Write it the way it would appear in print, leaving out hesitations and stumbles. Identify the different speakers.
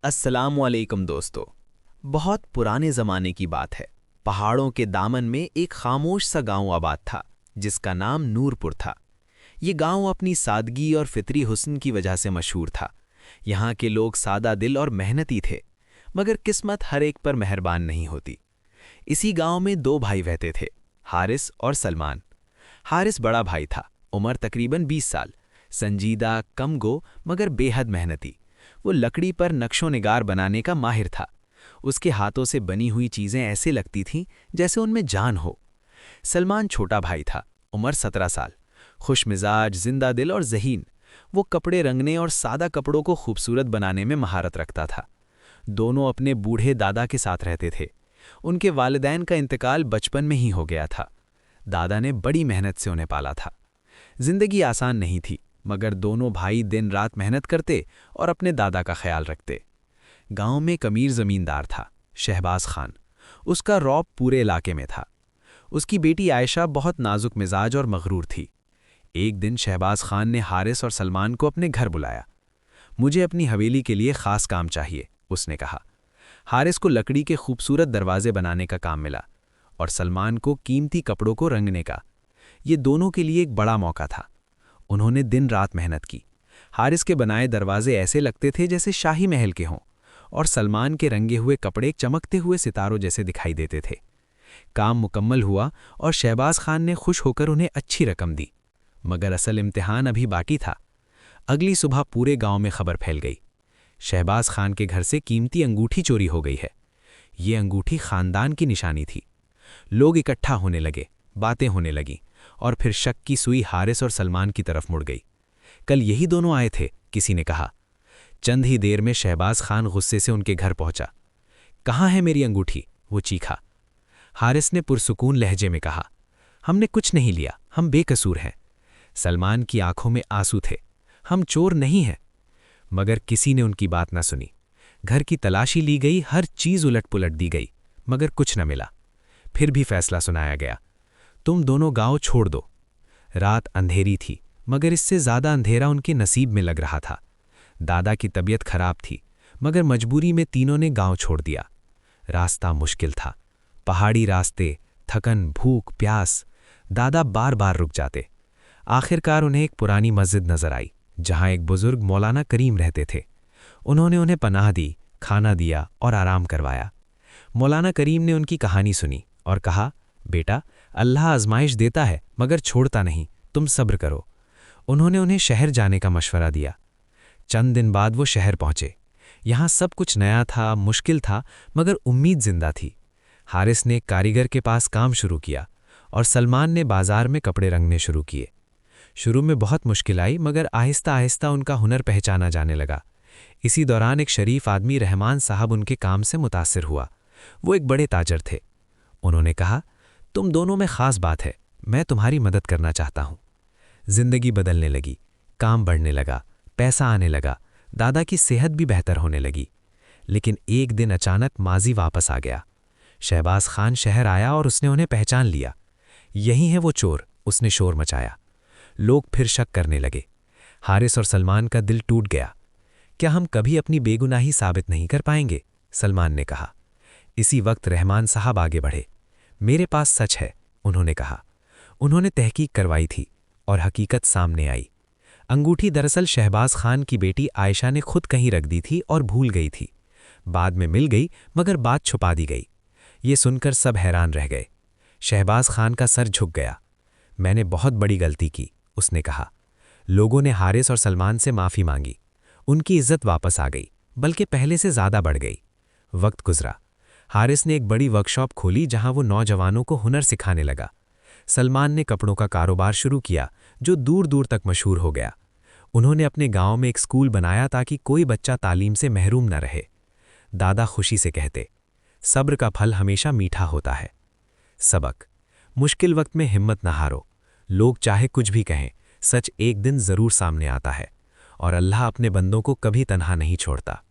Speaker 1: अस्सलामुअलैकुम दोस्तों। बहुत पुराने ज़माने की बात है। पहाड़ों के दामन में एक खामोश सा गांव आबाद था जिसका नाम नूरपुर था। ये गांव अपनी सादगी और फितरी हुस्न की वजह से मशहूर था। यहाँ के लोग सादा दिल और मेहनती थे, मगर किस्मत हर एक पर मेहरबान नहीं होती। इसी गांव में दो भाई रहते थे, हारिस और सलमान। हारिस बड़ा भाई था, उम्र तकरीबन 20 साल, संजीदा, कमगो मगर बेहद मेहनती। वो लकड़ी पर नक्शो निगार बनाने का माहिर था। उसके हाथों से बनी हुई चीज़ें ऐसे लगती थीं जैसे उनमें जान हो। सलमान छोटा भाई था, उम्र 17 साल, खुशमिजाज, जिंदा दिल और ज़हीन। वो कपड़े रंगने और सादा कपड़ों को खूबसूरत बनाने में महारत रखता था। दोनों अपने बूढ़े दादा के साथ रहते थे। उनके वालिदैन का इंतकाल बचपन में ही हो गया था। दादा ने बड़ी मेहनत से उन्हें पाला था। जिंदगी आसान नहीं थी, मगर दोनों भाई दिन रात मेहनत करते और अपने दादा का ख्याल रखते। गांव में एक अमीर जमींदार था, शहबाज खान। उसका रौब पूरे इलाके में था। उसकी बेटी आयशा बहुत नाजुक मिजाज और मगरूर थी। एक दिन शहबाज खान ने हारिस और सलमान को अपने घर बुलाया। मुझे अपनी हवेली के लिए खास काम चाहिए, उसने कहा। हारिस को लकड़ी के खूबसूरत दरवाजे बनाने का काम मिला और सलमान को कीमती कपड़ों को रंगने का। ये दोनों के लिए एक बड़ा मौका था। उन्होंने दिन रात मेहनत की। हारिस के बनाए दरवाजे ऐसे लगते थे जैसे शाही महल के हों, और सलमान के रंगे हुए कपड़े चमकते हुए सितारों जैसे दिखाई देते थे। काम मुकम्मल हुआ और शहबाज खान ने खुश होकर उन्हें अच्छी रकम दी, मगर असल इम्तिहान अभी बाकी था। अगली सुबह पूरे गांव में खबर फैल गई, शहबाज खान के घर से कीमती अंगूठी चोरी हो गई है। ये अंगूठी खानदान की निशानी थी। लोग इकट्ठा होने लगे, बातें होने लगीं, और फिर शक की सुई हारिस और सलमान की तरफ मुड़ गई। कल यही दोनों आए थे, किसी ने कहा। चंद ही देर में शहबाज खान गुस्से से उनके घर पहुंचा। कहाँ है मेरी अंगूठी? वो चीखा। हारिस ने पुरसुकून लहजे में कहा, हमने कुछ नहीं लिया, हम बेकसूर हैं। सलमान की आंखों में आंसू थे, हम चोर नहीं हैं। मगर किसी ने उनकी बात न सुनी। घर की तलाशी ली गई, हर चीज उलट पुलट दी गई, मगर कुछ न मिला। फिर भी फैसला सुनाया गया, तुम दोनों गांव छोड़ दो। रात अंधेरी थी, मगर इससे ज्यादा अंधेरा उनके नसीब में लग रहा था। दादा की तबीयत खराब थी, मगर मजबूरी में तीनों ने गांव छोड़ दिया। रास्ता मुश्किल था, पहाड़ी रास्ते, थकन, भूख, प्यास। दादा बार बार रुक जाते। आखिरकार उन्हें एक पुरानी मस्जिद नजर आई, जहां एक बुजुर्ग मौलाना करीम रहते थे। उन्होंने उन्हें पनाह दी, खाना दिया और आराम करवाया। मौलाना करीम ने उनकी कहानी सुनी और कहा, बेटा, अल्लाह आजमाइश देता है मगर छोड़ता नहीं, तुम सब्र करो। उन्होंने उन्हें शहर जाने का मशवरा दिया। चंद दिन बाद वो शहर पहुंचे। यहाँ सब कुछ नया था, मुश्किल था, मगर उम्मीद जिंदा थी। हारिस ने एक कारीगर के पास काम शुरू किया और सलमान ने बाजार में कपड़े रंगने शुरू किए। शुरू में बहुत मुश्किल आई, मगर आहिस्ता आहिस्ता उनका हुनर पहचाना जाने लगा। इसी दौरान एक शरीफ आदमी रहमान साहब उनके काम से मुतासिर हुआ। वो एक बड़े ताजर थे। उन्होंने कहा, तुम दोनों में खास बात है, मैं तुम्हारी मदद करना चाहता हूं। जिंदगी बदलने लगी, काम बढ़ने लगा, पैसा आने लगा, दादा की सेहत भी बेहतर होने लगी। लेकिन एक दिन अचानक माजी वापस आ गया। शहबाज खान शहर आया और उसने उन्हें पहचान लिया। यही है वो चोर, उसने शोर मचाया। लोग फिर शक करने लगे। हारिस और सलमान का दिल टूट गया। क्या हम कभी अपनी बेगुनाही साबित नहीं कर पाएंगे? सलमान ने कहा। इसी वक्त रहमान साहब आगे बढ़े। मेरे पास सच है, उन्होंने कहा। उन्होंने तहकीक करवाई थी और हकीकत सामने आई। अंगूठी दरअसल शहबाज खान की बेटी आयशा ने खुद कहीं रख दी थी और भूल गई थी। बाद में मिल गई, मगर बात छुपा दी गई। ये सुनकर सब हैरान रह गए। शहबाज खान का सर झुक गया। मैंने बहुत बड़ी गलती की, उसने कहा। लोगों ने हारिस और सलमान से माफ़ी मांगी। उनकी इज्जत वापस आ गई, बल्कि पहले से ज़्यादा बढ़ गई। वक्त गुजरा। हारिस ने एक बड़ी वर्कशॉप खोली जहां वो नौजवानों को हुनर सिखाने लगा। सलमान ने कपड़ों का कारोबार शुरू किया, जो दूर दूर तक मशहूर हो गया। उन्होंने अपने गांव में एक स्कूल बनाया ताकि कोई बच्चा तालीम से महरूम न रहे। दादा खुशी से कहते, सब्र का फल हमेशा मीठा होता है। सबक, मुश्किल वक्त में हिम्मत न हारो। लोग चाहे कुछ भी कहें, सच एक दिन ज़रूर सामने आता है, और अल्लाह अपने बंदों को कभी तन्हा नहीं छोड़ता।